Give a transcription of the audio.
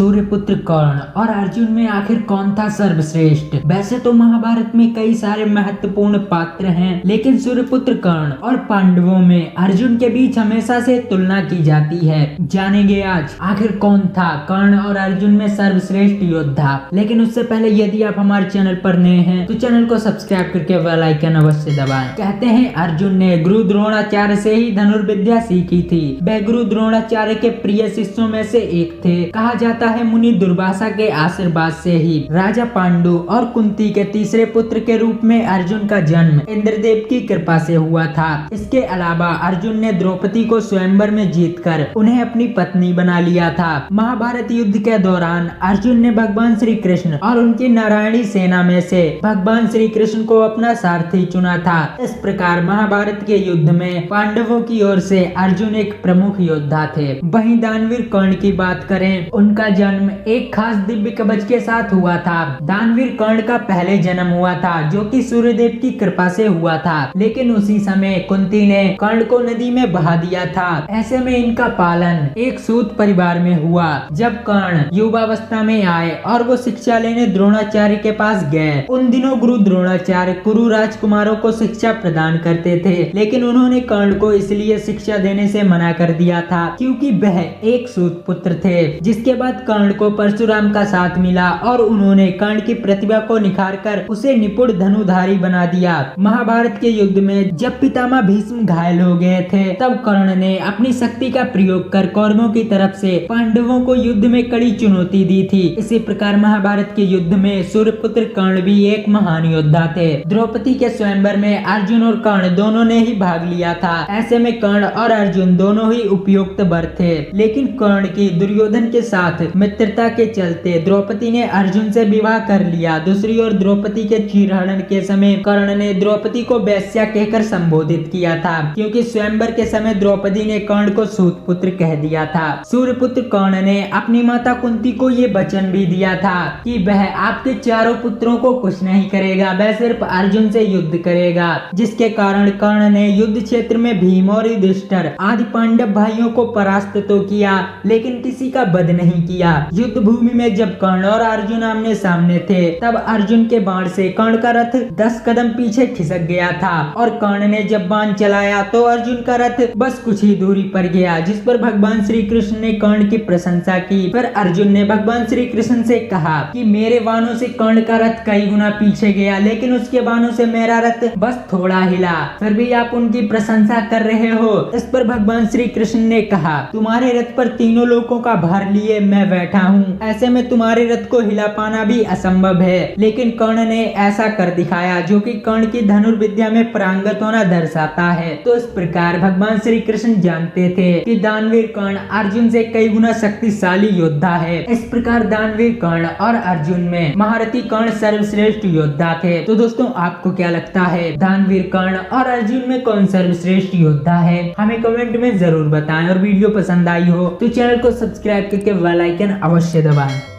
सूर्यपुत्र कर्ण और अर्जुन में आखिर कौन था सर्वश्रेष्ठ। वैसे तो महाभारत में कई सारे महत्वपूर्ण पात्र हैं, लेकिन सूर्यपुत्र कर्ण और पांडवों में अर्जुन के बीच हमेशा से तुलना की जाती है। जानेंगे आज आखिर कौन था कर्ण और अर्जुन में सर्वश्रेष्ठ योद्धा। लेकिन उससे पहले यदि आप हमारे चैनल पर नए हैं तो चैनल को सब्सक्राइब करके बेल आइकन अवश्य दबाएं। कहते हैं अर्जुन ने गुरु द्रोणाचार्य से ही धनुर्विद्या सीखी थी। वह गुरु द्रोणाचार्य के प्रिय शिष्यों में से एक थे। कहा जाता है मुनि दुर्वासा के आशीर्वाद से ही राजा पांडु और कुंती के तीसरे पुत्र के रूप में अर्जुन का जन्म इंद्रदेव की कृपा से हुआ था। इसके अलावा अर्जुन ने द्रौपदी को स्वयंवर में जीतकर उन्हें अपनी पत्नी बना लिया था। महाभारत युद्ध के दौरान अर्जुन ने भगवान श्री कृष्ण और उनकी नारायणी सेना में से भगवान श्री कृष्ण को अपना सारथी चुना था। इस प्रकार महाभारत के युद्ध में पांडवों की ओर से अर्जुन एक प्रमुख योद्धा थे। वहीं दानवीर कर्ण की बात करें, उनका जन्म एक खास दिव्य कवच के साथ हुआ था। दानवीर कर्ण का पहले जन्म हुआ था जो कि सूर्यदेव की कृपा से हुआ था, लेकिन उसी समय कुंती ने कर्ण को नदी में बहा दिया था। ऐसे में इनका पालन एक सूत परिवार में हुआ। जब कर्ण युवावस्था में आए और वो शिक्षा लेने द्रोणाचार्य के पास गए, उन दिनों गुरु द्रोणाचार्य कुरु राजकुमारों को शिक्षा प्रदान करते थे, लेकिन उन्होंने कर्ण को इसलिए शिक्षा देने से मना कर दिया था क्योंकि वह एक सूत पुत्र थे। जिसके बाद कर्ण को परशुराम का साथ मिला और उन्होंने कर्ण की प्रतिभा को निखारकर उसे निपुण धनुधारी बना दिया। महाभारत के युद्ध में जब पितामह भीष्म घायल हो गए थे, तब कर्ण ने अपनी शक्ति का प्रयोग कर कौरवों की तरफ से पांडवों को युद्ध में कड़ी चुनौती दी थी। इसी प्रकार महाभारत के युद्ध में सूर्यपुत्र कर्ण भी एक महान योद्धा थे। द्रौपदी के स्वयंवर में अर्जुन और कर्ण दोनों ने ही भाग लिया था। ऐसे में कर्ण और अर्जुन दोनों ही उपयुक्त वर थे, लेकिन कर्ण की दुर्योधन के साथ मित्रता के चलते द्रौपदी ने अर्जुन से विवाह कर लिया। दूसरी ओर द्रौपदी के चीरहरण के समय कर्ण ने द्रौपदी को वेश्या कहकर संबोधित किया था, क्योंकि स्वयंवर के समय द्रौपदी ने कर्ण को सूत पुत्र कह दिया था। सूर्यपुत्र कर्ण ने अपनी माता कुंती को ये वचन भी दिया था कि वह आपके चारों पुत्रों को कुछ नहीं करेगा, वह सिर्फ अर्जुन से युद्ध करेगा। जिसके कारण कर्ण ने युद्ध क्षेत्र में भीम और युधिष्ठिर आदि पांडव भाइयों को परास्त तो किया, लेकिन किसी का वध नहीं किया। युद्ध भूमि में जब कर्ण और अर्जुन आमने सामने थे, तब अर्जुन के बाण से कर्ण का रथ 10 कदम पीछे खिसक गया था और कर्ण ने जब बाण चलाया तो अर्जुन का रथ बस कुछ ही दूरी पर गया, जिस पर भगवान श्री कृष्ण ने कर्ण की प्रशंसा की। फिर अर्जुन ने भगवान श्री कृष्ण से कहा कि मेरे बाणों से कर्ण का रथ कई गुना पीछे गया, लेकिन उसके बाणों से मेरा रथ बस थोड़ा हिला, फिर भी आप उनकी प्रशंसा कर रहे हो। इस पर भगवान श्री कृष्ण ने कहा, तुम्हारे रथ पर तीनों लोगों का भार लिए मैं बैठा हूँ, ऐसे में तुम्हारे रथ को हिला पाना भी असंभव है। लेकिन कर्ण ने ऐसा कर दिखाया, जो कि कर्ण की धनुर्विद्या में पारंगत होना दर्शाता है। तो इस प्रकार भगवान श्री कृष्ण जानते थे कि दानवीर कर्ण अर्जुन से कई गुना शक्तिशाली योद्धा है। इस प्रकार दानवीर कर्ण और अर्जुन में महारथी कर्ण सर्वश्रेष्ठ योद्धा थे। तो दोस्तों आपको क्या लगता है, दानवीर कर्ण और अर्जुन में कौन सर्वश्रेष्ठ योद्धा है? हमें कमेंट में जरूर बताएं और वीडियो पसंद आई हो तो चैनल को सब्सक्राइब करके बेल आइकन अवश्य दबाएं।